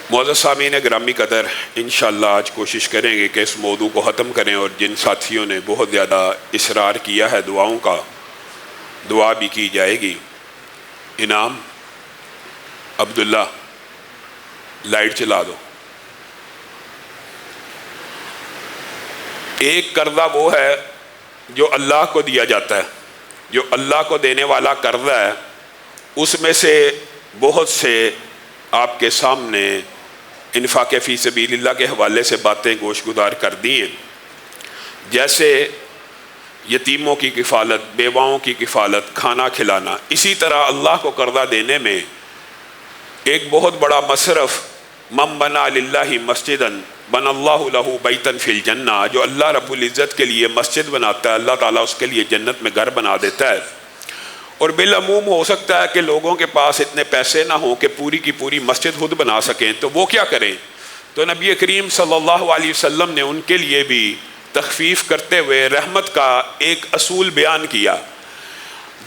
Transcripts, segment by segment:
معزز سامعین گرامی قدر، انشاءاللہ آج کوشش کریں گے کہ اس موضوع کو ختم کریں، اور جن ساتھیوں نے بہت زیادہ اصرار کیا ہے دعاؤں کا، دعا بھی کی جائے گی۔ انعام عبداللہ، لائٹ چلا دو۔ ایک قرضہ وہ ہے جو اللہ کو دیا جاتا ہے، جو اللہ کو دینے والا قرضہ ہے، اس میں سے بہت سے آپ کے سامنے انفاق فی سبیل اللہ کے حوالے سے باتیں گوش گزار کر دی ہیں، جیسے یتیموں کی کفالت، بیواؤں کی کفالت، کھانا کھلانا۔ اسی طرح اللہ کو قرضہ دینے میں ایک بہت بڑا مصرف، من بنا للہ مسجدا بن اللہ لہ بیتا فی الجنہ، جو اللہ رب العزت کے لیے مسجد بناتا ہے، اللہ تعالیٰ اس کے لیے جنت میں گھر بنا دیتا ہے۔ اور بالعموم ہو سکتا ہے کہ لوگوں کے پاس اتنے پیسے نہ ہوں کہ پوری کی پوری مسجد خود بنا سکیں، تو وہ کیا کریں؟ تو نبی کریم صلی اللہ علیہ وسلم نے ان کے لیے بھی تخفیف کرتے ہوئے رحمت کا ایک اصول بیان کیا۔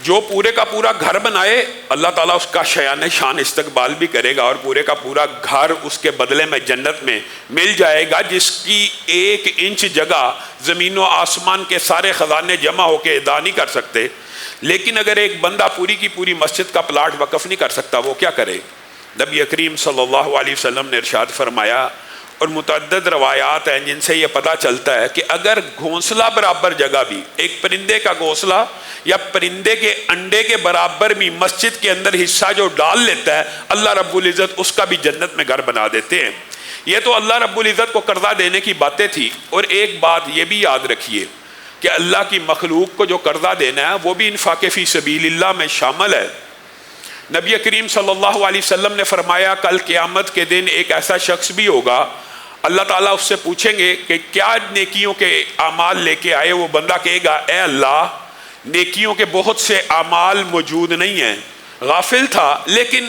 جو پورے کا پورا گھر بنائے، اللہ تعالیٰ اس کا شایان شان استقبال بھی کرے گا، اور پورے کا پورا گھر اس کے بدلے میں جنت میں مل جائے گا، جس کی 1 انچ جگہ زمین و آسمان کے سارے خزانے جمع ہو کے ادا نہیں کر سکتے۔ لیکن اگر ایک بندہ پوری کی پوری مسجد کا پلاٹ وقف نہیں کر سکتا، وہ کیا کرے؟ نبی کریم صلی اللہ علیہ وسلم نے ارشاد فرمایا، اور متعدد روایات ہیں جن سے یہ پتہ چلتا ہے کہ اگر گھونسلہ برابر جگہ بھی، ایک پرندے کا گھونسلہ یا پرندے کے انڈے کے برابر بھی مسجد کے اندر حصہ جو ڈال لیتا ہے، اللہ رب العزت اس کا بھی جنت میں گھر بنا دیتے ہیں۔ یہ تو اللہ رب العزت کو قرضہ دینے کی باتیں تھی۔ اور ایک بات یہ بھی یاد رکھیے کہ اللہ کی مخلوق کو جو قرضہ دینا ہے وہ بھی انفاق فی سبیل اللہ میں شامل ہے۔ نبی کریم صلی اللہ علیہ وسلم نے فرمایا، کل قیامت کے دن ایک ایسا شخص بھی ہوگا، اللہ تعالیٰ اس سے پوچھیں گے کہ کیا نیکیوں کے اعمال لے کے آئے؟ وہ بندہ کہے گا، اے اللہ، نیکیوں کے بہت سے اعمال موجود نہیں ہیں، غافل تھا، لیکن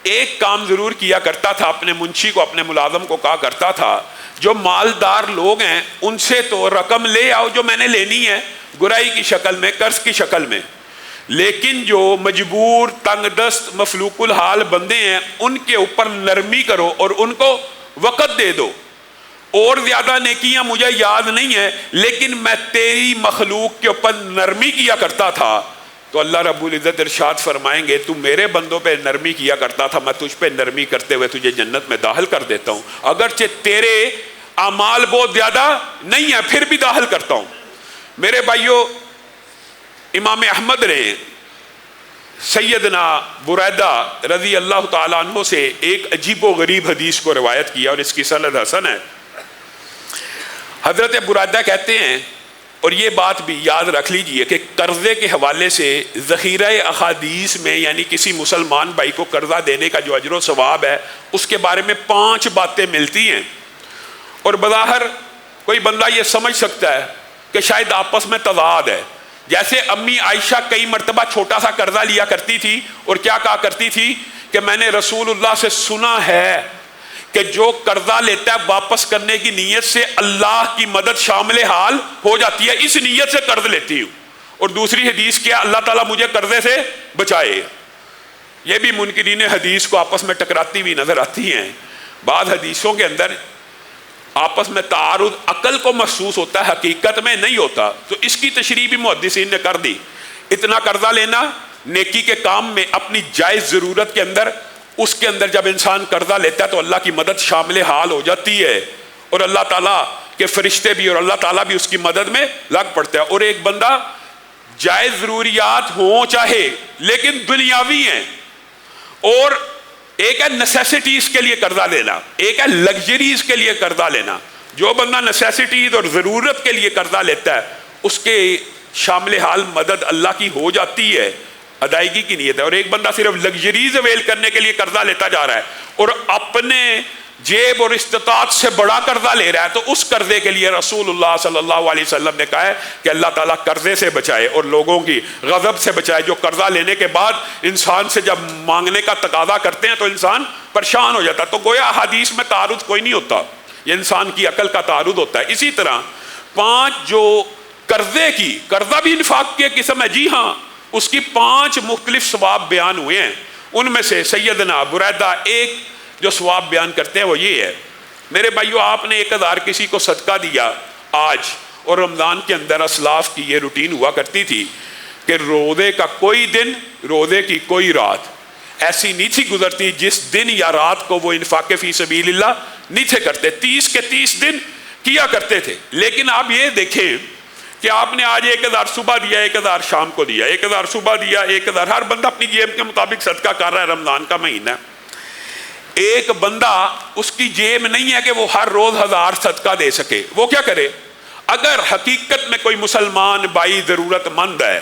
ایک کام ضرور کیا کرتا تھا، اپنے منشی کو، اپنے ملازم کو کہا کرتا تھا، جو مالدار لوگ ہیں ان سے تو رقم لے آؤ جو میں نے لینی ہے، گرائی کی شکل میں، قرض کی شکل میں، لیکن جو مجبور، تنگ دست، مفلوق الحال بندے ہیں ان کے اوپر نرمی کرو اور ان کو وقت دے دو۔ اور زیادہ نیکیاں مجھے یاد نہیں ہیں، لیکن میں تیری مخلوق کے اوپر نرمی کیا کرتا تھا۔ تو اللہ رب العزت ارشاد فرمائیں گے، تو میرے بندوں پہ نرمی کیا کرتا تھا، میں تجھ پہ نرمی کرتے ہوئے تجھے جنت میں داخل کر دیتا ہوں، اگرچہ تیرے اعمال بہت زیادہ نہیں ہیں، پھر بھی داخل کرتا ہوں۔ میرے بھائیوں، امام احمد نے سیدنا بریدہ رضی اللہ تعالیٰ عنہ سے ایک عجیب و غریب حدیث کو روایت کیا، اور اس کی سند حسن ہے۔ حضرت بریدہ کہتے ہیں، اور یہ بات بھی یاد رکھ لیجئے کہ قرضے کے حوالے سے ذخیرہ احادیث میں، یعنی کسی مسلمان بھائی کو قرضہ دینے کا جو اجر و ثواب ہے، اس کے بارے میں 5 باتیں ملتی ہیں۔ اور بظاہر کوئی بندہ یہ سمجھ سکتا ہے کہ شاید آپس میں تضاد ہے، جیسے امی عائشہ کئی مرتبہ چھوٹا سا قرضہ لیا کرتی تھی، اور کیا کہا کرتی تھی کہ میں نے رسول اللہ سے سنا ہے کہ جو قرضہ لیتا ہے واپس کرنے کی نیت سے اللہ کی مدد شامل حال ہو جاتی ہے، اس نیت سے قرض لیتی ہوں۔ اور دوسری حدیث کیا، اللہ تعالیٰ مجھے قرضے سے بچائے۔ یہ بھی منکرین حدیث کو آپس میں ٹکراتی ہوئی نظر آتی ہیں۔ بعض حدیثوں کے اندر آپس میں تعارض عقل کو محسوس ہوتا ہے، حقیقت میں نہیں ہوتا، تو اس کی تشریح بھی محدثین نے کر دی۔ اتنا قرضہ لینا نیکی کے کام میں اپنی جائز ضرورت کے اندر، اس کے اندر جب انسان قرضہ لیتا ہے تو اللہ کی مدد شامل حال ہو جاتی ہے، اور اللہ تعالیٰ کے فرشتے بھی اور اللہ تعالیٰ بھی اس کی مدد میں لگ پڑتا ہے۔ اور ایک بندہ جائز ضروریات ہوں چاہے لیکن دنیاوی ہیں، اور ایک ہے نیسیسٹیز کے لیے قرضہ لینا، ایک ہے لگژریز کے لیے قرضہ لینا۔ جو بندہ نیسیسٹیز اور ضرورت کے لیے قرضہ لیتا ہے، اس کے شامل حال مدد اللہ کی ہو جاتی ہے، ادائیگی کی نیت ہے۔ اور ایک بندہ صرف لگژریز اویل کرنے کے لیے قرضہ لیتا جا رہا ہے اور اپنے جیب اور استطاعت سے بڑا قرضہ لے رہا ہے، تو اس قرضے کے لیے رسول اللہ صلی اللہ علیہ وسلم نے کہا ہے کہ اللہ تعالیٰ قرضے سے بچائے اور لوگوں کی غضب سے بچائے، جو قرضہ لینے کے بعد انسان سے جب مانگنے کا تقاضا کرتے ہیں تو انسان پریشان ہو جاتا ہے۔ تو گویا حدیث میں تعارض کوئی نہیں ہوتا، یہ انسان کی عقل کا تعارض ہوتا ہے۔ اسی طرح 5 جو قرضے کی، قرضہ بھی انفاق کی قسم ہے، جی ہاں، اس کی 5 مختلف ثواب بیان ہوئے ہیں۔ ان میں سے سیدنا بریدہ ایک جو ثواب بیان کرتے ہیں وہ یہ ہے میرے بھائیو، آپ نے 1000 کسی کو صدقہ دیا آج، اور رمضان کے اندر اسلاف کی یہ روٹین ہوا کرتی تھی کہ روزے کا کوئی دن، روزے کی کوئی رات ایسی نہیں تھی گزرتی جس دن یا رات کو وہ انفاق فی سبیل اللہ نہیں تھے کرتے، 30 کے 30 دن کیا کرتے تھے۔ لیکن آپ یہ دیکھیں کہ آپ نے آج 1000 صبح دیا، 1000 شام کو دیا، 1000 صبح دیا، 1000، ہر بندہ اپنی جیب کے مطابق صدقہ کر رہا ہے۔ رمضان کا مہینہ، ایک بندہ اس کی جیب نہیں ہے کہ وہ ہر روز 1000 صدقہ دے سکے، وہ کیا کرے؟ اگر حقیقت میں کوئی مسلمان بھائی ضرورت مند ہے،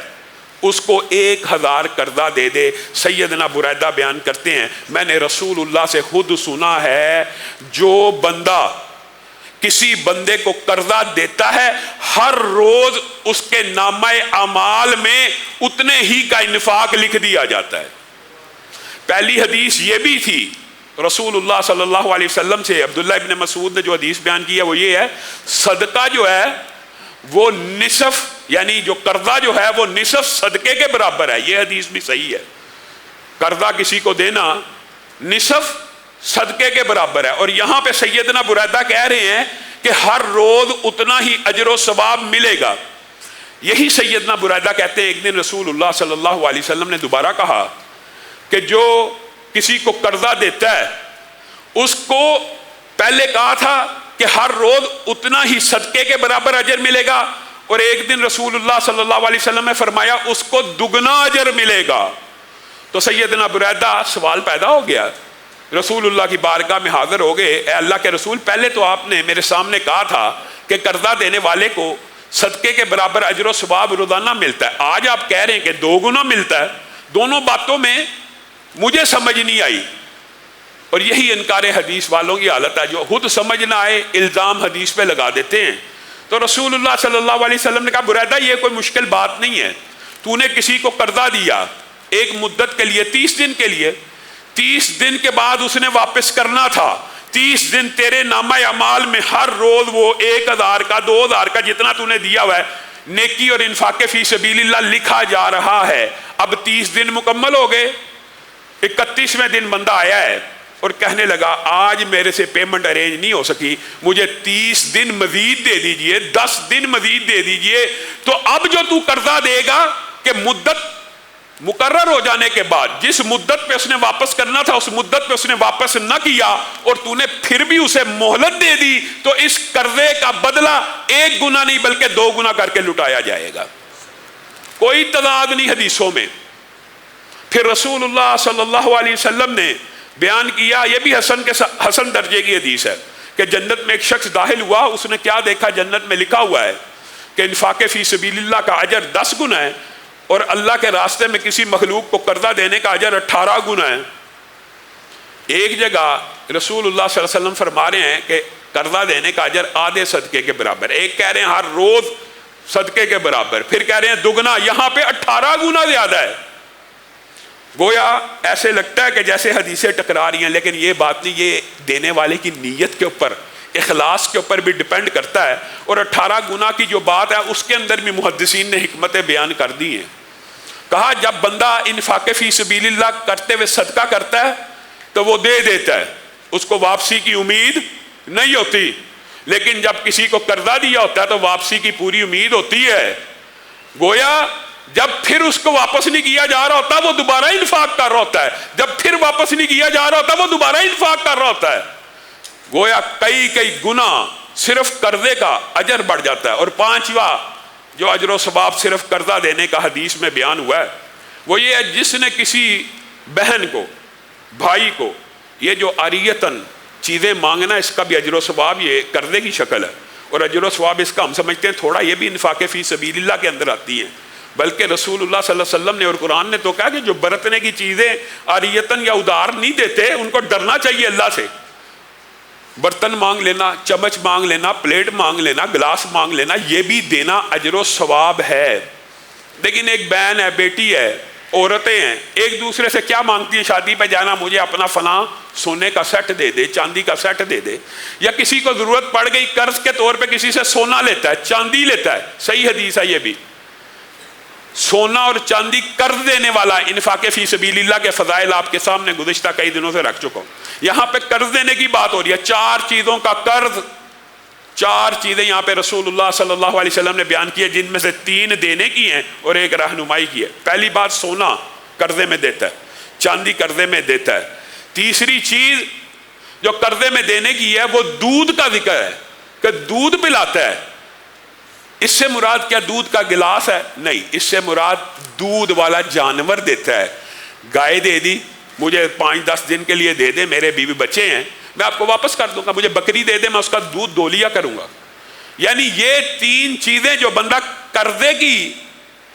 اس کو 1000 قرضہ دے دے۔ سیدنا بریدہ بیان کرتے ہیں میں نے رسول اللہ سے خود سنا ہے، جو بندہ کسی بندے کو قرضہ دیتا ہے ہر روز اس کے نامہ اعمال میں اتنے ہی کا انفاق لکھ دیا جاتا ہے۔ پہلی حدیث یہ بھی تھی رسول اللہ صلی اللہ علیہ وسلم سے، عبداللہ ابن مسعود نے جو حدیث بیان کی ہے وہ یہ ہے، صدقہ جو ہے وہ نصف، یعنی جو قرضہ جو ہے وہ نصف صدقے کے برابر ہے۔ یہ حدیث بھی صحیح ہے، قرضہ کسی کو دینا نصف صدقے کے برابر ہے۔ اور یہاں پہ سیدنا بریدہ کہہ رہے ہیں کہ ہر روز اتنا ہی اجر و ثواب ملے گا۔ یہی سیدنا بریدہ کہتے ہیں ایک دن رسول اللہ صلی اللہ علیہ وسلم نے دوبارہ کہا کہ جو کسی کو قرضہ دیتا ہے اس کو پہلے کہا تھا کہ ہر روز اتنا ہی صدقے کے برابر اجر ملے گا، اور ایک دن رسول اللہ صلی اللہ علیہ وسلم نے فرمایا اس کو دگنا اجر ملے گا۔ تو سیدنا بریدہ سوال پیدا ہو گیا، رسول اللہ کی بارگاہ میں حاضر ہو گئے، اے اللہ کے رسول، پہلے تو آپ نے میرے سامنے کہا تھا کہ قرضہ دینے والے کو صدقے کے برابر اجر و ثواب روزانہ ملتا ہے، آج آپ کہہ رہے ہیں کہ 2 گنا ملتا ہے۔ دونوں باتوں میں مجھے سمجھ نہیں آئی، اور یہی انکار حدیث والوں کی حالت ہے، جو خود سمجھ نہ آئے الزام حدیث پہ لگا دیتے ہیں۔ تو رسول اللہ صلی اللہ علیہ وسلم نے کہا بریدہ یہ کوئی مشکل بات نہیں ہے، تو نے کسی کو قرضہ دیا ایک مدت کے لیے، 30 دن کے لیے، 30 دن کے بعد اس نے واپس کرنا تھا، 30 دن تیرے نامہ اعمال میں ہر روز وہ 1000 کا 2000 کا جتنا تو نے دیا ہوا ہے نیکی اور انفاق فی سبیل اللہ لکھا جا رہا ہے۔ اب 30 دن مکمل ہو گئے، 31ویں دن بندہ آیا ہے اور کہنے لگا آج میرے سے پیمنٹ ارینج نہیں ہو سکی، مجھے 30 دن مزید دے دیجئے، 10 دن مزید دے دیجئے۔ تو اب جو تو قرضہ دے گا کہ مدت مقرر ہو جانے کے بعد جس مدت پہ اس نے واپس کرنا تھا اس مدت پہ اس نے واپس نہ کیا اور تو نے پھر بھی اسے مہلت دے دی، تو اس قرضے کا بدلہ 1 گنا نہیں بلکہ 2 گنا کر کے لٹایا جائے گا۔ کوئی تضاد نہیں حدیثوں میں۔ پھر رسول اللہ صلی اللہ علیہ وسلم نے بیان کیا، یہ بھی حسن درجے کی حدیث ہے، کہ جنت میں ایک شخص داخل ہوا، اس نے کیا دیکھا؟ جنت میں لکھا ہوا ہے کہ انفاق فی سبیل اللہ کا اجر 10 گنا ہے، اور اللہ کے راستے میں کسی مخلوق کو قرضہ دینے کا اجر 18 گنا ہے۔ ایک جگہ رسول اللہ صلی اللہ علیہ وسلم فرما رہے ہیں کہ قرضہ دینے کا اجر آدھے صدقے کے برابر، ایک کہہ رہے ہیں ہر روز صدقے کے برابر، پھر کہہ رہے ہیں دگنا، یہاں پہ 18 گنا زیادہ ہے۔ گویا ایسے لگتا ہے کہ جیسے حدیثیں ٹکرا رہی ہیں، لیکن یہ بات نہیں، یہ دینے والے کی نیت کے اوپر، اخلاص کے اوپر بھی ڈیپینڈ کرتا ہے۔ اور 18 گنا کی جو بات ہے اس کے اندر بھی محدثین نے حکمتیں بیان کر دی ہیں۔ کہا جب بندہ انفاق فی سبیل اللہ کرتے ہوئے صدقہ کرتا ہے تو وہ دے دیتا ہے، اس کو واپسی کی امید نہیں ہوتی، لیکن جب کسی کو قرضہ دیا ہوتا ہے تو واپسی کی پوری امید ہوتی ہے۔ گویا جب پھر اس کو واپس نہیں کیا جا رہا ہوتا وہ دوبارہ انفاق کر رہا ہوتا ہے، جب پھر واپس نہیں کیا جا رہا ہوتا وہ دوبارہ انفاق کر رہا ہوتا ہے۔ گویا کئی گنا صرف قرضے کا اجر بڑھ جاتا ہے۔ اور 5واں جو اجر و ثواب صرف قرضہ دینے کا حدیث میں بیان ہوا ہے وہ یہ ہے، جس نے کسی بہن کو، بھائی کو، یہ جو عاریتاً چیزیں مانگنا اس کا بھی اجر و ثواب یہ قرضے کی شکل ہے، اور اجر و ثواب اس کا ہم سمجھتے ہیں تھوڑا یہ بھی انفاق فی سبیل اللہ کے اندر آتی ہیں، بلکہ رسول اللہ صلی اللہ علیہ وسلم نے اور قرآن نے تو کہا کہ جو برتنے کی چیزیں عاریتاً یا ادار نہیں دیتے ان کو ڈرنا چاہیے اللہ سے۔ برتن مانگ لینا، چمچ مانگ لینا، پلیٹ مانگ لینا، گلاس مانگ لینا، یہ بھی دینا اجر و ثواب ہے۔ لیکن ایک بہن ہے، بیٹی ہے، عورتیں ہیں، ایک دوسرے سے کیا مانگتی ہیں؟ شادی پہ جانا، مجھے اپنا فلاں سونے کا سیٹ دے دے، چاندی کا سیٹ دے دے، یا کسی کو ضرورت پڑ گئی قرض کے طور پہ کسی سے سونا لیتا ہے، چاندی لیتا ہے، صحیح حدیث ہے یہ بھی، سونا اور چاندی قرض دینے والا، انفاق فی سبیل اللہ کے فضائل آپ کے سامنے گزشتہ کئی دنوں سے رکھ چکا ہوں. یہاں پہ قرض دینے کی بات ہو رہی ہے، 4 چیزوں کا قرض. 4 چیزیں یہاں پہ رسول اللہ صلی اللہ علیہ وسلم نے بیان کی ہے، جن میں سے 3 دینے کی ہیں اور 1 رہنمائی کی ہے. پہلی بات، سونا قرضے میں دیتا ہے، چاندی قرضے میں دیتا ہے. تیسری چیز جو قرضے میں دینے کی ہے وہ دودھ کا ذکر ہے کہ دودھ پلاتا ہے. اس سے مراد کیا دودھ کا گلاس ہے؟ نہیں، اس سے مراد دودھ والا جانور دیتا ہے. گائے دے دی، مجھے 5-10 دن کے لیے دے دے، میرے بیوی بچے ہیں، میں آپ کو واپس کر دوں گا. مجھے بکری دے دے، میں اس کا دودھ دو لیا کروں گا. یعنی یہ 3 چیزیں جو بندہ قرضے کی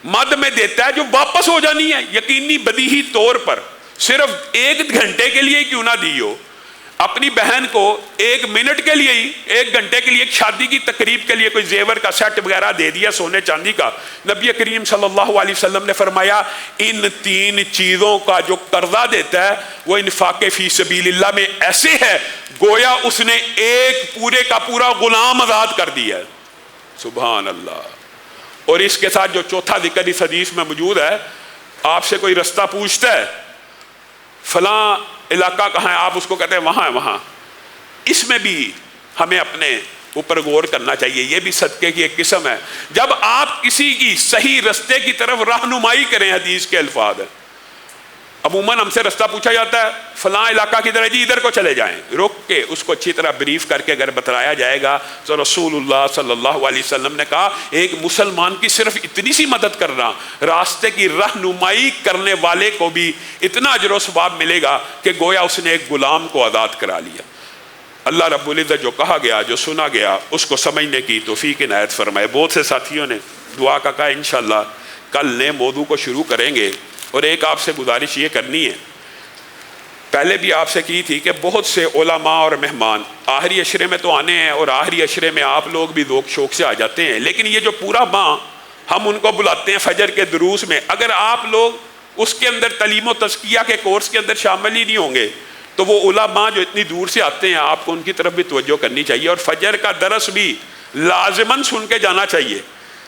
مد میں دیتا ہے جو واپس ہو جانی ہے یقینی بدیہی طور پر، صرف 1 گھنٹے کے لیے کیوں نہ دی ہو. اپنی بہن کو 1 منٹ کے لیے ہی، 1 گھنٹے کے لیے ایک شادی کی تقریب کے لیے کوئی زیور کا سیٹ وغیرہ دے دیا سونے چاندی کا. نبی کریم صلی اللہ علیہ وسلم نے فرمایا ان 3 چیزوں کا جو قرضہ دیتا ہے وہ انفاق فی سبیل اللہ میں ایسے ہے گویا اس نے ایک پورے کا پورا غلام آزاد کر دیا ہے. سبحان اللہ. اور اس کے ساتھ جو چوتھا ذکر اس حدیث میں موجود ہے، آپ سے کوئی رستہ پوچھتا ہے فلاں علاقہ کہاں ہے، آپ اس کو کہتے ہیں وہاں ہے وہاں. اس میں بھی ہمیں اپنے اوپر غور کرنا چاہیے. یہ بھی صدقے کی ایک قسم ہے. جب آپ کسی کی صحیح رستے کی طرف رہنمائی کریں، حدیث کے الفاظ ہیں، عموماً ہم سے رستہ پوچھا جاتا ہے فلاں علاقہ کی طرح، جی ادھر کو چلے جائیں. رک کے اس کو اچھی طرح بریف کر کے اگر بتلایا جائے گا تو رسول اللہ صلی اللہ علیہ وسلم نے کہا ایک مسلمان کی صرف اتنی سی مدد کرنا، راستے کی رہنمائی کرنے والے کو بھی اتنا اجر و ثواب ملے گا کہ گویا اس نے ایک غلام کو آزاد کرا لیا. اللہ رب العزت جو کہا گیا، جو سنا گیا، اس کو سمجھنے کی توفیق عنایت فرمائے. بہت سے ساتھیوں نے دعا کا کہا، انشاءاللہ کل نئے موضوع کو شروع کریں گے. اور ایک آپ سے گزارش یہ کرنی ہے، پہلے بھی آپ سے کی تھی کہ بہت سے علماء اور مہمان آخری عشرے میں تو آنے ہیں اور آخری عشرے میں آپ لوگ بھی ذوق شوق سے آ جاتے ہیں، لیکن یہ جو پورا ماہ ہم ان کو بلاتے ہیں فجر کے دروس میں، اگر آپ لوگ اس کے اندر تعلیم و تزکیہ کے کورس کے اندر شامل ہی نہیں ہوں گے تو وہ علماء جو اتنی دور سے آتے ہیں آپ کو ان کی طرف بھی توجہ کرنی چاہیے. اور فجر کا درس بھی لازماً سن کے جانا چاہیے.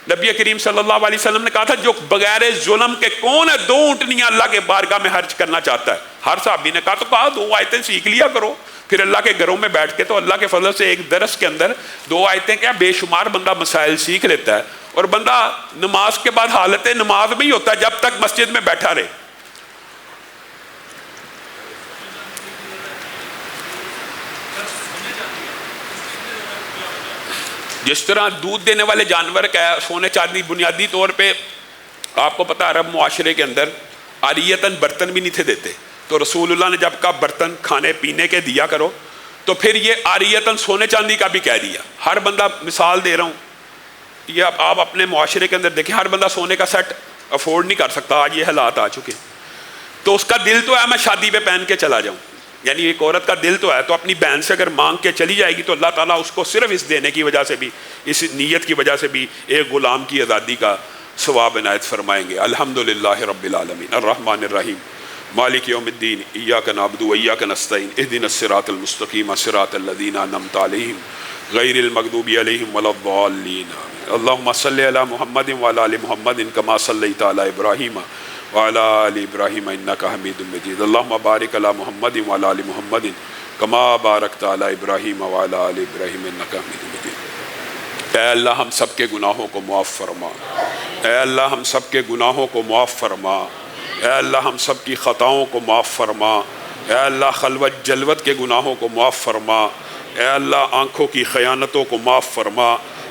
نبی کریم صلی اللہ علیہ وسلم نے کہا تھا جو بغیر ظلم کے کون ہے 2 اونٹنیاں اللہ کے بارگاہ میں خرچ کرنا چاہتا ہے. ہر صحابی نے کہا تو کہا 2 آیتیں سیکھ لیا کرو، پھر اللہ کے گھروں میں بیٹھ کے تو اللہ کے فضل سے ایک درس کے اندر 2 آیتیں کیا بے شمار بندہ مسائل سیکھ لیتا ہے. اور بندہ نماز کے بعد حالت نماز میں ہی ہوتا ہے جب تک مسجد میں بیٹھا رہے. جس طرح دودھ دینے والے جانور کا سونے چاندی بنیادی طور پہ آپ کو پتا عرب معاشرے کے اندر عاریتاً برتن بھی نہیں تھے دیتے، تو رسول اللہ نے جب کہا برتن کھانے پینے کے دیا کرو تو پھر یہ عاریتاً سونے چاندی کا بھی کہہ دیا. ہر بندہ، مثال دے رہا ہوں، یہ آپ اپنے معاشرے کے اندر دیکھیں، ہر بندہ سونے کا سیٹ افورڈ نہیں کر سکتا. آج یہ حالات آ چکے، تو اس کا دل تو ہے میں شادی پہ پہن کے چلا جاؤں. یعنی ایک عورت کا دل تو ہے تو اپنی بہن سے اگر مانگ کے چلی جائے گی تو اللہ تعالیٰ اس کو صرف اس دینے کی وجہ سے بھی، اس نیت کی وجہ سے بھی ایک غلام کی آزادی کا ثواب عنایت فرمائیں گے. الحمدللہ رب العالمین الرحمن الرحیم مالک یوم الدین ایاک نعبد و ایاک نستعین اہدنا الصراط المستقیم صراط الذین انعمت علیہم غیر المغضوب علیہم ولا الضالین. اللہم صلی علی محمد وعلی آل محمد کما صلیت علی ابراہیم وعلى آل ابراہیم انک حمید مجید. اللہم بارک علی محمد وعلى آل محمد کما بارکت علی ابراہیم وعلى آل ابراہیم انک حمید مجید. اے اللہ ہم سب کے گناہوں کو معاف فرما، اے اللہ ہم سب کے گناہوں کو معاف فرما، اے اللہ ہم سب کی خطاؤں کو معاف فرما، اے اللہ خلوت جلوت کے گناہوں کو معاف فرما، اے اللہ آنکھوں کی خیانتوں کو معاف فرما،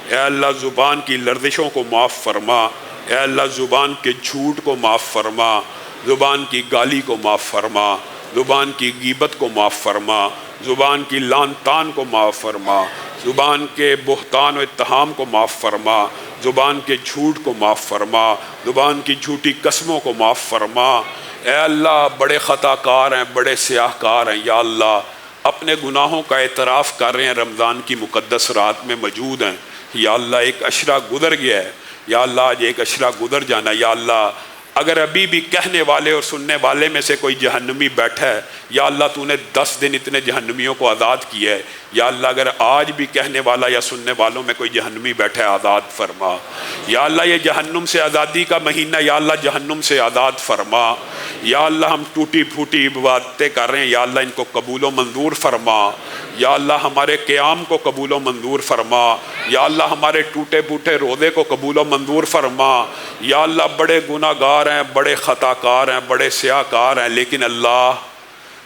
اے اللہ زبان کی لرزشوں کو معاف فرما، اے اللہ زبان کے جھوٹ کو معاف فرما، زبان کی گالی کو معاف فرما، زبان کی غیبت کو معاف فرما، زبان کی لعن طعن کو معاف فرما، زبان کے بہتان و اتہام کو معاف فرما، زبان کے جھوٹ کو معاف فرما، زبان کی جھوٹی قسموں کو معاف فرما. اے اللہ بڑے خطا کار ہیں، بڑے سیاہ کار ہیں، یا اللہ اپنے گناہوں کا اعتراف کر رہے ہیں، رمضان کی مقدس رات میں موجود ہیں. یا اللہ ایک عشرہ گزر گیا ہے، یا اللہ آج ایک عشرہ گزر جانا. یا اللہ اگر ابھی بھی کہنے والے اور سننے والے میں سے کوئی جہنمی بیٹھا ہے، یا اللہ تو نے 10 دن اتنے جہنمیوں کو آزاد کیا ہے، یا اللہ اگر آج بھی کہنے والا یا سننے والوں میں کوئی جہنمی بیٹھا ہے آزاد فرما۔ یا اللہ یہ جہنم سے آزادی کا مہینہ، یا اللہ جہنم سے آزاد فرما۔ یا اللہ ہم ٹوٹی پھوٹی عبادتیں کر رہے ہیں، یا اللہ ان کو قبول و منظور فرما۔ یا اللہ ہمارے قیام کو قبول و منظور فرما۔ یا اللہ ہمارے ٹوٹے پھوٹے روزے کو قبول و منظور فرما۔ یا اللہ بڑے گناہ گار ہیں، بڑے خطا کار ہیں، بڑے سیاہ کار ہیں، لیکن اللہ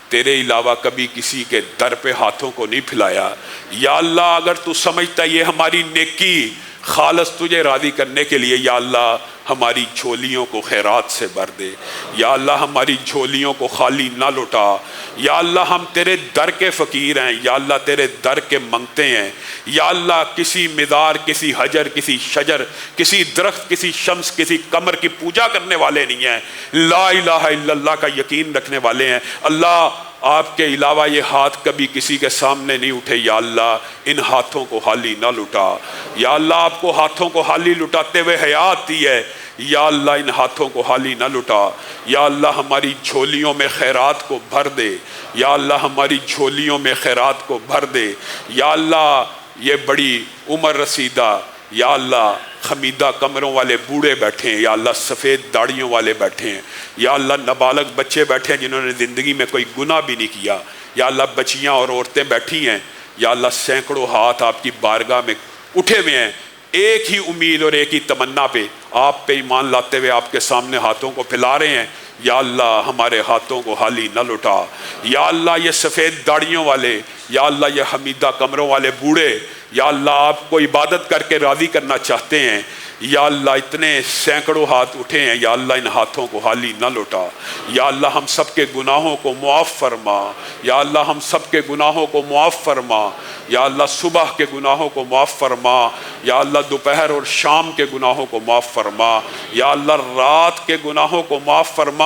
تیرے علاوہ کبھی کسی کے در پہ ہاتھوں کو نہیں پھیلایا۔ یا اللہ اگر تو سمجھتا یہ ہماری نیکی خالص تجھے راضی کرنے کے لیے، یا اللہ ہماری جھولیوں کو خیرات سے بھر دے۔ یا اللہ ہماری جھولیوں کو خالی نہ لٹا۔ یا اللہ ہم تیرے در کے فقیر ہیں، یا اللہ تیرے در کے منگتے ہیں۔ یا اللہ کسی مزار، کسی حجر، کسی شجر، کسی درخت، کسی شمس، کسی قمر کی پوجا کرنے والے نہیں ہیں، لا الہ الا اللہ کا یقین رکھنے والے ہیں۔ اللہ آپ کے علاوہ یہ ہاتھ کبھی کسی کے سامنے نہیں اٹھے، یا اللہ ان ہاتھوں کو خالی نہ لٹا۔ یا اللہ آپ کو ہاتھوں کو خالی لٹاتے ہوئے حیات دی ہے، یا اللہ ان ہاتھوں کو خالی نہ لٹا۔ یا اللہ ہماری جھولیوں میں خیرات کو بھر دے۔ یا اللہ ہماری جھولیوں میں خیرات کو بھر دے۔ یا اللہ یہ بڑی عمر رسیدہ، یا اللہ خمیدہ کمروں والے بوڑھے بیٹھے ہیں، یا اللہ سفید داڑھیوں والے بیٹھے ہیں، یا اللہ نابالغ بچے بیٹھے ہیں جنہوں نے زندگی میں کوئی گناہ بھی نہیں کیا، یا اللہ بچیاں اور عورتیں بیٹھی ہیں، یا اللہ سینکڑوں ہاتھ آپ کی بارگاہ میں اٹھے ہوئے ہیں، ایک ہی امید اور ایک ہی تمنا پہ، آپ پہ ایمان لاتے ہوئے آپ کے سامنے ہاتھوں کو پھیلا رہے ہیں۔ یا اللہ ہمارے ہاتھوں کو خالی نہ لٹا۔ یا اللہ یہ سفید داڑھیوں والے، یا اللہ یہ حمیدہ کمروں والے بوڑھے، یا اللہ آپ کو عبادت کر کے راضی کرنا چاہتے ہیں، یا اللہ اتنے سینکڑوں ہاتھ اٹھے ہیں، یا اللہ ان ہاتھوں کو خالی نہ لٹا۔ یا اللہ ہم سب کے گناہوں کو معاف فرما۔ یا اللہ ہم سب کے گناہوں کو معاف فرما۔ یا اللہ صبح کے گناہوں کو معاف فرما۔ یا اللہ دوپہر اور شام کے گناہوں کو معاف فرما۔ یا اللہ رات کے گناہوں کو معاف فرما۔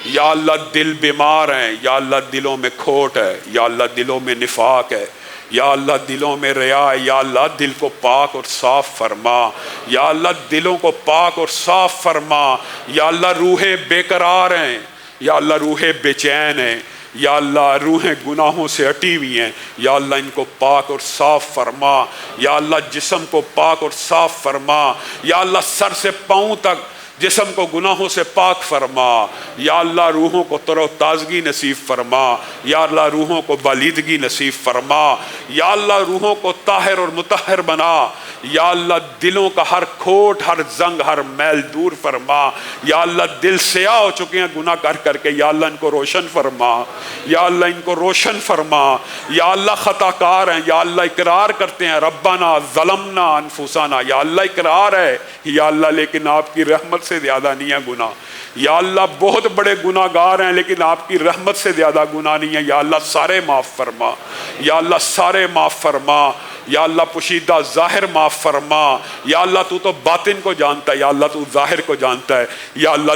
یا اللہ دل بیمار ہیں، یا اللہ دلوں میں کھوٹ ہے، یا اللہ دلوں میں نفاق ہے، یا اللہ دلوں میں ریا ہے، یا اللہ دل کو پاک اور صاف فرما۔ یا اللہ دلوں کو پاک اور صاف فرما۔ یا اللہ روحیں بے قرار ہیں، یا اللہ روحیں بے چین ہیں، یا اللہ روحیں گناہوں سے اٹی ہوئی ہیں، یا اللہ ان کو پاک اور صاف فرما۔ یا اللہ جسم کو پاک اور صاف فرما۔ یا اللہ سر سے پاؤں تک جسم کو گناہوں سے پاک فرما۔ یا اللہ روحوں کو تر و تازگی نصیب فرما۔ یا اللہ روحوں کو بالیدگی نصیب فرما۔ یا اللہ روحوں کو طاہر اور مطہر بنا۔ یا اللہ دلوں کا ہر کھوٹ، ہر زنگ، ہر میل دور فرما۔ یا اللہ دل سیاہ ہو چکے ہیں گناہ کر کر کے، یا اللہ ان کو روشن فرما۔ یا اللہ ان کو روشن فرما۔ یا اللہ خطا کار ہیں، یا اللہ اقرار کرتے ہیں ربنا ظلمنا انفسنا، یا اللہ اقرار ہے، یا اللہ لیکن آپ کی رحمت سے زیادہ نہیں ہے گناہ۔ یا اللہ بہت بڑے گناہ گار ہیں لیکن آپ کی رحمت سے زیادہ گناہ نہیں ہے، یا اللہ سارے معاف فرما۔ یا اللہ سارے معاف فرما۔ یا اللہ پوشیدہ ظاہر معاف فرما۔ یا اللہ تو باطن کو جانتا ہے، یا اللہ تو ظاہر کو جانتا ہے۔ یا اللہ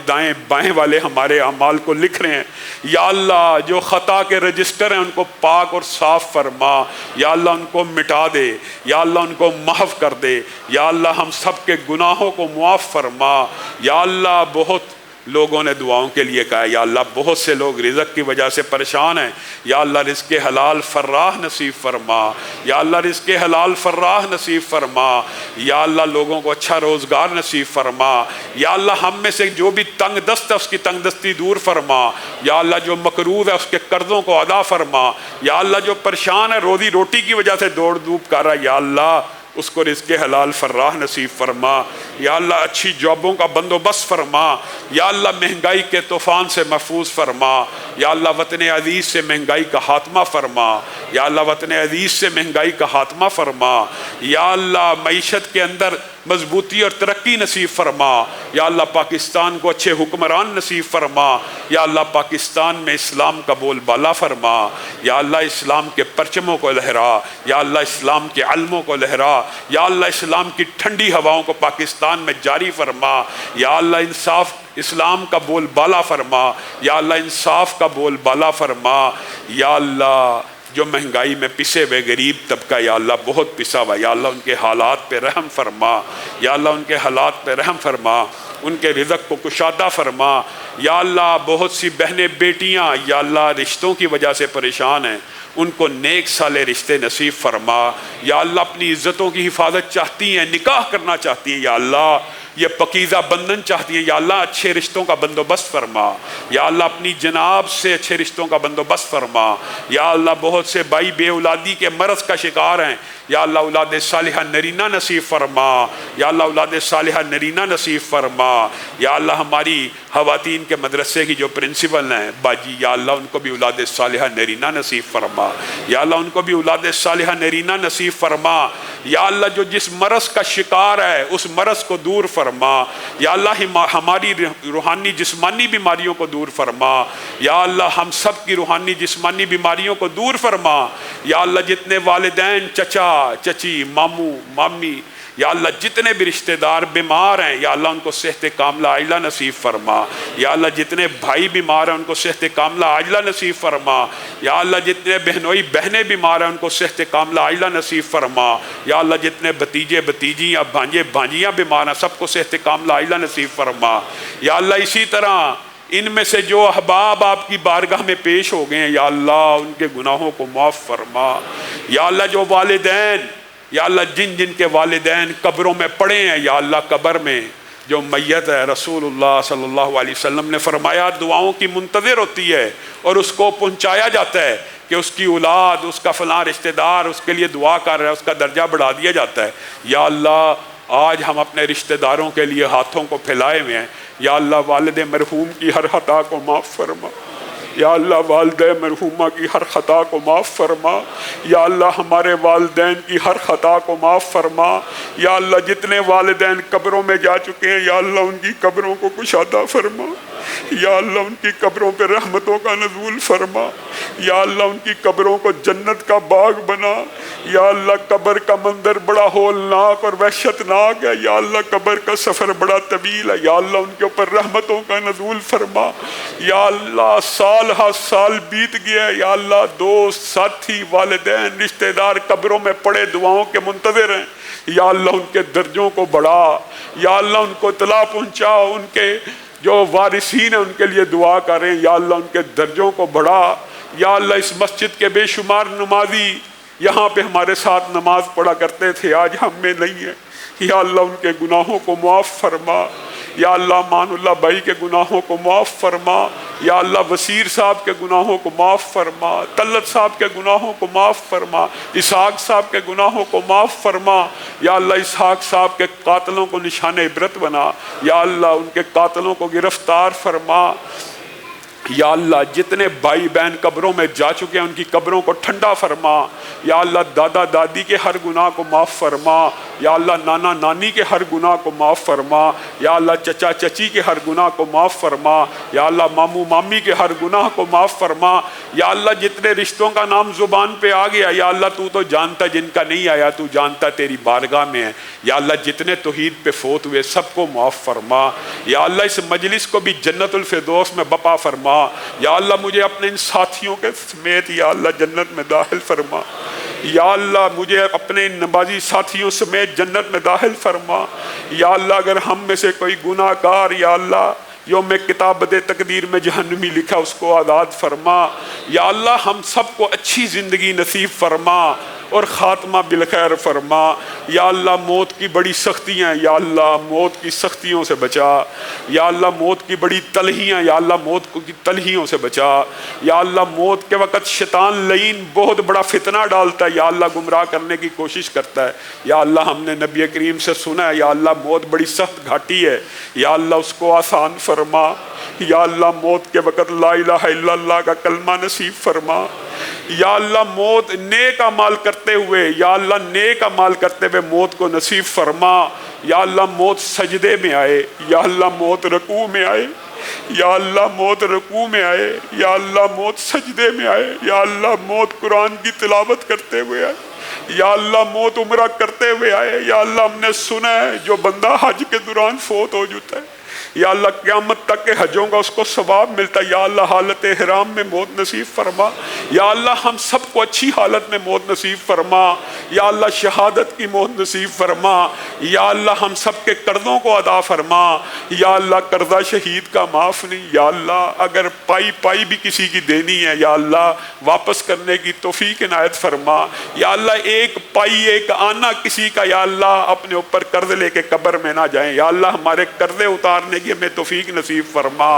دائیں بائیں والے ہمارے اعمال کو لکھ رہے ہیں، یا اللہ جو خطا کے رجسٹر ہیں ان کو پاک اور صاف فرما۔ یا اللہ ان کو مٹا دے، یا اللہ ان کو محو کر دے۔ یا اللہ ہم سب کے گناہوں کو معاف فرما۔ یا اللہ بہت لوگوں نے دعاؤں کے لیے کہا، یا اللہ بہت سے لوگ رزق کی وجہ سے پریشان ہیں، یا اللہ رزق حلال فراہ نصیب فرما۔ یا اللہ رزق حلال فراہ نصیب فرما۔ یا اللہ لوگوں کو اچھا روزگار نصیب فرما۔ یا اللہ ہم میں سے جو بھی تنگ دست ہے اس کی تنگ دستی دور فرما۔ یا اللہ جو مقروض ہے اس کے قرضوں کو ادا فرما۔ یا اللہ جو پریشان ہے روزی روٹی کی وجہ سے دوڑ دھوپ کر رہا ہے، یا اللہ اس کو رزق حلال فراہ نصیب فرما۔ یا اللہ اچھی جابوں کا بندوبست فرما۔ یا اللہ مہنگائی کے طوفان سے محفوظ فرما۔ یا اللہ وطن عزیز سے مہنگائی کا خاتمہ فرما۔ یا اللہ وطن عزیز سے مہنگائی کا خاتمہ فرما۔ یا اللہ معیشت کے اندر مضبوطی اور ترقی نصیب فرما۔ یا اللہ پاکستان کو اچھے حکمران نصیب فرما۔ یا اللہ پاکستان میں اسلام کا بول بالا فرما۔ یا اللہ اسلام کے پرچموں کو لہرا۔ یا اللہ اسلام کے علموں کو لہرا۔ یا اللہ اسلام کی ٹھنڈی ہواؤں کو پاکستان میں جاری فرما۔ یا اللہ انصاف اسلام کا بول بالا فرما۔ یا اللہ انصاف کا بول بالا فرما۔ یا اللہ جو مہنگائی میں پسے ہوئے غریب طبقہ یا اللہ بہت پسا ہوا، یا اللہ ان کے حالات پہ رحم فرما، یا اللہ ان کے حالات پہ رحم فرما، ان کے رزق کو کشادہ فرما، یا اللہ بہت سی بہنیں بیٹیاں یا اللہ رشتوں کی وجہ سے پریشان ہیں، ان کو نیک سالے رشتے نصیب فرما، یا اللہ اپنی عزتوں کی حفاظت چاہتی ہیں، نکاح کرنا چاہتی ہیں، یا اللہ یہ پکیزہ بندھن چاہتی ہیں، یا اللہ اچھے رشتوں کا بندوبست فرما، یا اللہ اپنی جناب سے اچھے رشتوں کا بندوبست فرما، یا اللہ بہت سے بھائی بے اولادی کے مرض کا شکار ہیں، یا اللہ اولاد صالحہ نرینہ نصیب فرما، یا اللہ اولاد صالحہ نرینہ نصیب فرما، یا اللہ ہماری خواتین کے مدرسے کی جو پرنسپل ہیں باجی، یا اللہ ان کو بھی اولاد صالحہ نرینہ نصیب فرما، یا اللہ ان کو بھی اولاد صالحہ نرینہ نصیب فرما، یا اللہ جو جس مرض کا شکار ہے اس مرض کو دور فرما، یا اللہ ہماری روحانی جسمانی بیماریوں کو دور فرما، یا اللہ ہم سب کی روحانی جسمانی بیماریوں کو دور فرما، یا اللہ جتنے والدین، چچا چچی، ماموں مامی، یا اللہ جتنے بھی رشتہ دار بیمار ہیں یا اللہ ان کو صحت کاملہ عاجلہ نصیب فرما، یا اللہ جتنے بھائی بیمار ہیں ان کو صحت کاملہ عاجلہ نصیب فرما، یا اللہ جتنے بہنوئی بہنیں بیمار ہیں ان کو صحت کاملہ عاجلہ نصیب فرما، یا اللہ جتنے بھتیجے بھتیجیاں بھانجے بھانجیاں بیمار ہیں سب کو صحت کاملہ عاجلہ نصیب فرما، یا اللہ اسی طرح ان میں سے جو احباب آپ کی بارگاہ میں پیش ہو گئے ہیں یا اللہ ان کے گناہوں کو معاف فرما، یا اللہ جو والدین، یا اللہ جن جن کے والدین قبروں میں پڑے ہیں یا اللہ قبر میں جو میت ہے، رسول اللہ صلی اللہ علیہ وسلم نے فرمایا دعاؤں کی منتظر ہوتی ہے اور اس کو پہنچایا جاتا ہے کہ اس کی اولاد، اس کا فلاں رشتہ دار اس کے لیے دعا کر رہا ہے، اس کا درجہ بڑھا دیا جاتا ہے۔ یا اللہ آج ہم اپنے رشتہ داروں کے لیے ہاتھوں کو پھیلائے ہوئے ہیں، یا اللہ والد مرحوم کی ہر خطا کو معاف فرما، یا اللہ والدہ مرحومہ کی ہر خطا کو معاف فرما، یا اللہ ہمارے والدین کی ہر خطا کو معاف فرما، یا اللہ جتنے والدین قبروں میں جا چکے ہیں یا اللہ ان کی قبروں کو کشادہ فرما، یا اللہ ان کی قبروں پہ رحمتوں کا نزول فرما، یا اللہ ان کی قبروں کو جنت کا باغ بنا، یا اللہ قبر کا منظر بڑا ہولناک اور وحشتناک ہے، یا اللہ قبر کا سفر بڑا طویل ہے، یا اللہ ان کے اوپر رحمتوں کا نزول فرما، یا اللہ سال ہر سال بیت گیا ہے، یا اللہ دوست ساتھی والدین رشتہ دار قبروں میں پڑے دعاؤں کے منتظر ہیں، یا اللہ ان کے درجوں کو بڑھا، یا اللہ ان کو اطلاع پہنچا، ان کے جو وارثین ہیں ان کے لیے دعا کریں، یا اللہ ان کے درجوں کو بڑھا، یا اللہ اس مسجد کے بے شمار نمازی یہاں پہ ہمارے ساتھ نماز پڑھا کرتے تھے آج ہم میں نہیں ہیں، یا اللہ ان کے گناہوں کو معاف فرما، یا اللہ مان اللہ بھائی کے گناہوں کو معاف فرما، یا اللہ وسیر صاحب کے گناہوں کو معاف فرما، طلت صاحب کے گناہوں کو معاف فرما، اسحاق صاحب کے گناہوں کو معاف فرما، یا اللہ اسحاق صاحب کے قاتلوں کو نشان عبرت بنا، یا اللہ ان کے قاتلوں کو گرفتار فرما، یا اللہ جتنے بھائی بہن قبروں میں جا چکے ہیں ان کی قبروں کو ٹھنڈا فرما، یا اللہ دادا دادی کے ہر گناہ کو معاف فرما، یا اللہ نانا نانی کے ہر گناہ کو معاف فرما، یا اللہ چچا چچی کے ہر گناہ کو معاف فرما، یا اللہ ماموں مامی کے ہر گناہ کو معاف فرما، یا اللہ جتنے رشتوں کا نام زبان پہ آ گیا یا اللہ تو جانتا، جن کا نہیں آیا تو جانتا، تیری بارگاہ میں ہے، یا اللہ جتنے توحید پہ فوت ہوئے سب کو معاف فرما، یا اللہ اس مجلس کو بھی جنت الفردوس میں بپا فرما، یا اللہ مجھے اپنے ان ساتھیوں کے سمیت یا اللہ جنت میں داخل فرما، یا اللہ مجھے اپنے ان نمازی ساتھیوں سمیت جنت میں داخل فرما، یا اللہ اگر ہم میں سے کوئی گناہ کار یا اللہ یوم کتابت تقدیر میں جہنمی لکھا اس کو آزاد فرما، یا اللہ ہم سب کو اچھی زندگی نصیب فرما اور خاتمہ بالخیر فرما، یا اللہ موت کی بڑی سختیاں یا اللہ موت کی سختیوں سے بچا، یا اللہ موت کی بڑی تلہیاں یا اللہ موت کی تلہیوں سے بچا، یا اللہ موت کے وقت شیطان لعین بہت بڑا فتنہ ڈالتا ہے یا اللہ گمراہ کرنے کی کوشش کرتا ہے، یا اللہ ہم نے نبی کریم سے سنا ہے یا اللہ موت بڑی سخت گھاٹی ہے، یا اللہ اس کو آسان فرما، یا اللہ موت کے وقت لا الہ الا اللہ کا کلمہ نصیب فرما، یا اللہ موت نیک اعمال کرتے ہوئے یا اللہ نیک اعمال کرتے ہوئے موت کو نصیب فرما، یا اللہ موت سجدے میں آئے، یا اللہ موت رکوع میں آئے، یا اللہ موت رکوع میں آئے، یا اللہ موت سجدے میں آئے، یا اللہ موت قرآن کی تلاوت کرتے ہوئے آئے، یا اللہ موت عمرہ کرتے ہوئے آئے، یا اللہ ہم نے سنا ہے جو بندہ حج کے دوران فوت ہو جاتا ہے یا اللہ قیامت تک کے حجوں کا اس کو ثواب ملتا ہے۔ یا اللہ حالت احرام میں موت نصیب فرما، یا اللہ ہم سب کو اچھی حالت میں موت نصیب فرما، یا اللہ شہادت کی موت نصیب فرما، یا اللہ ہم سب کے قرضوں کو ادا فرما، یا اللہ قرضہ شہید کا معاف نہیں، یا اللہ اگر پائی بھی کسی کی دینی ہے یا اللہ واپس کرنے کی توفیق عنایت فرما، یا اللہ ایک پائی ایک آنا کسی کا یا اللہ اپنے اوپر قرض لے کے قبر میں نہ جائیں، یا اللہ ہمارے قرضے اتارنے کی ہمیں توفیق نصیب فرما،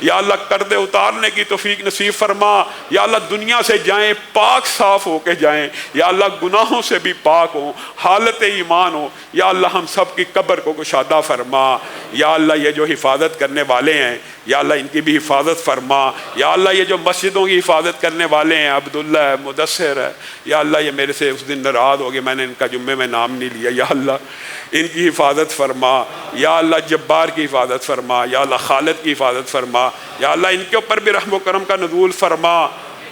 یا اللہ قرضے اتارنے کی توفیق نصیب فرما، یا اللہ دنیا سے جائیں پاک صاف ہو کے جائیں، یا اللہ گناہوں سے بھی پاک ہوں، حالت ایمان ہو، یا اللہ ہم سب کی قبر کو کشادہ فرما، یا اللہ یہ جو حفاظت کرنے والے ہیں یا اللہ ان کی بھی حفاظت فرما، یا اللہ یہ جو مسجدوں کی حفاظت کرنے والے ہیں عبداللہ ہے، مدثر ہے، یا اللہ یہ میرے سے اس دن ناراض ہو گئے میں نے ان کا جمعے میں نام نہیں لیا، یا اللہ ان کی حفاظت فرما، یا اللہ جبار کی حفاظت فرما، یا اللہ خالد کی حفاظت فرما، یا اللہ ان کے اوپر بھی رحم و کرم کا نزول فرما،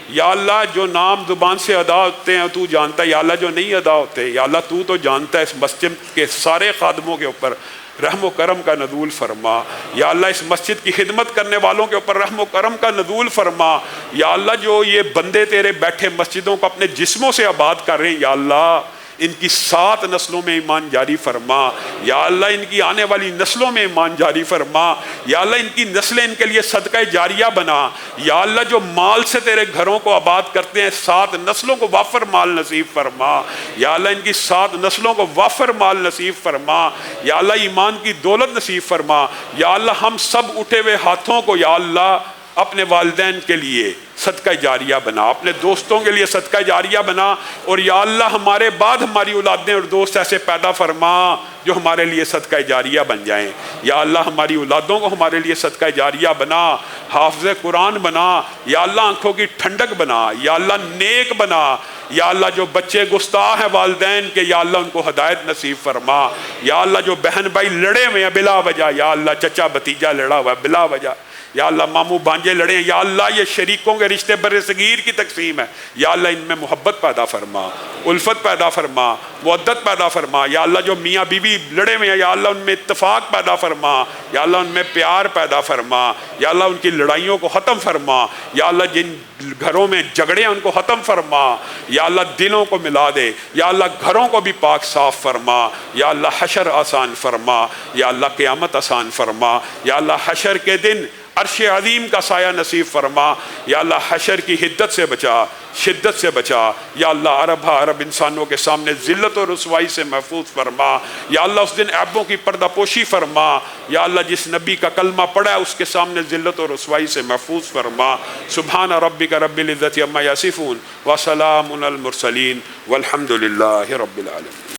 یا اللہ جو نام زبان سے ادا ہوتے ہیں تو جانتا ہے، یا اللہ جو نہیں ادا ہوتے یا اللہ تو جانتا ہے، اس مسجد کے سارے خادموں کے اوپر رحم و کرم کا نزول فرما، یا اللہ اس مسجد کی خدمت کرنے والوں کے اوپر رحم و کرم کا نزول فرما، یا اللہ جو یہ بندے تیرے بیٹھے مسجدوں کو اپنے جسموں سے آباد کر رہے ہیں یا اللہ ان کی 7 نسلوں میں ایمان جاری فرما، یا اللہ ان کی آنے والی نسلوں میں ایمان جاری فرما، یا اللہ ان کی نسلیں ان کے لیے صدقہ جاریہ بنا، یا اللہ جو مال سے تیرے گھروں کو آباد کرتے ہیں 7 نسلوں کو وافر مال نصیب فرما، یا اللہ ان کی 7 نسلوں کو وافر مال نصیب فرما، یا اللہ ایمان کی دولت نصیب فرما، یا اللہ ہم سب اٹھے ہوئے ہاتھوں کو یا اللہ اپنے والدین کے لیے صدقہ جاریہ بنا، اپنے دوستوں کے لیے صدقہ جاریہ بنا، اور یا اللہ ہمارے بعد ہماری اولادیں اور دوست ایسے پیدا فرما جو ہمارے لیے صدقہ جاریہ بن جائیں، یا اللہ ہماری اولادوں کو ہمارے لیے صدقہ جاریہ بنا، حافظ قرآن بنا، یا اللہ آنکھوں کی ٹھنڈک بنا، یا اللہ نیک بنا، یا اللہ جو بچے گستاخ ہیں والدین کے یا اللہ ان کو ہدایت نصیب فرما، یا اللہ جو بہن بھائی لڑے ہوئے ہیں بلا وجہ یا اللہ چچا بھتیجا لڑا ہوا ہے بلا وجہ، یا اللہ ماموں بانجے لڑے ہیں یا اللہ یہ شریکوں کے رشتے بر صغیر کی تقسیم ہے، یا اللہ ان میں محبت پیدا فرما، الفت پیدا فرما، مودت پیدا فرما، یا اللہ جو میاں بیوی لڑے ہوئے ہیں یا اللہ ان میں اتفاق پیدا فرما، یا اللہ ان میں پیار پیدا فرما، یا اللہ ان کی لڑائیوں کو ختم فرما، یا اللہ جن گھروں میں جھگڑے ہیں ان کو ختم فرما، یا اللہ دلوں کو ملا دے، یا اللہ گھروں کو بھی پاک صاف فرما، یا اللہ حشر آسان فرما، یا اللہ قیامت آسان فرما، یا اللہ حشر کے دن عرش عظیم کا سایہ نصیب فرما، یا اللہ حشر کی حدت سے بچا، شدت سے بچا، یا اللہ عرب انسانوں کے سامنے ذلت و رسوائی سے محفوظ فرما، یا اللہ اس دن عیبوں کی پردہ پوشی فرما، یا اللہ جس نبی کا کلمہ پڑھا ہے اس کے سامنے ذلت و رسوائی سے محفوظ فرما۔ سبحان ربک رب العزت عما یصفون وسلام علی المرسلین والحمد للہ رب العالمین۔